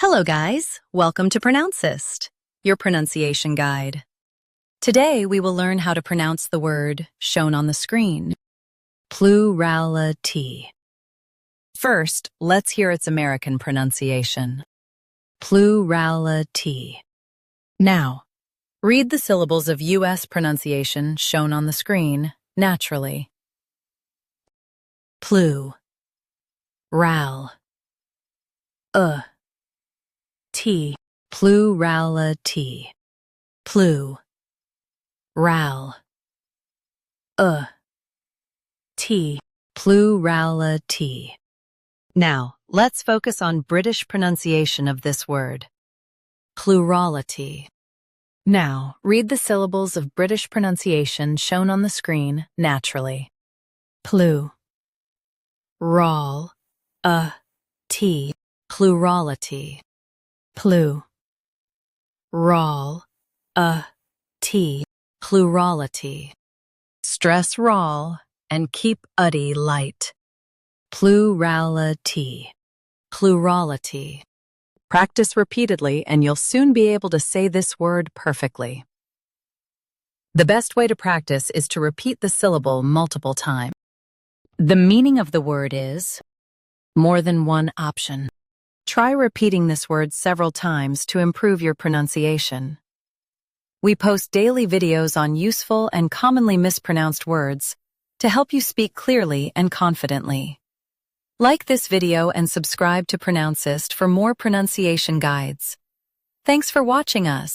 Hello guys, welcome to Pronouncist, your pronunciation guide. Today we will learn how to pronounce the word shown on the screen, plurality. First, let's hear its American pronunciation, plurality. Now, read the syllables of U.S. pronunciation shown on the screen naturally. Plu, ral, T, plurality, plu, ral, T, plurality. Now, let's focus on British pronunciation of this word, plurality. Now, read the syllables of British pronunciation shown on the screen naturally. Plu, ral, T, plurality. Plu, ral, T, plurality. Stress ral and keep uddy light. Plurality, plurality. Practice repeatedly and you'll soon be able to say this word perfectly. The best way to practice is to repeat the syllable multiple times. The meaning of the word is more than one option. Try repeating this word several times to improve your pronunciation. We post daily videos on useful and commonly mispronounced words to help you speak clearly and confidently. Like this video and subscribe to Pronouncist for more pronunciation guides. Thanks for watching us.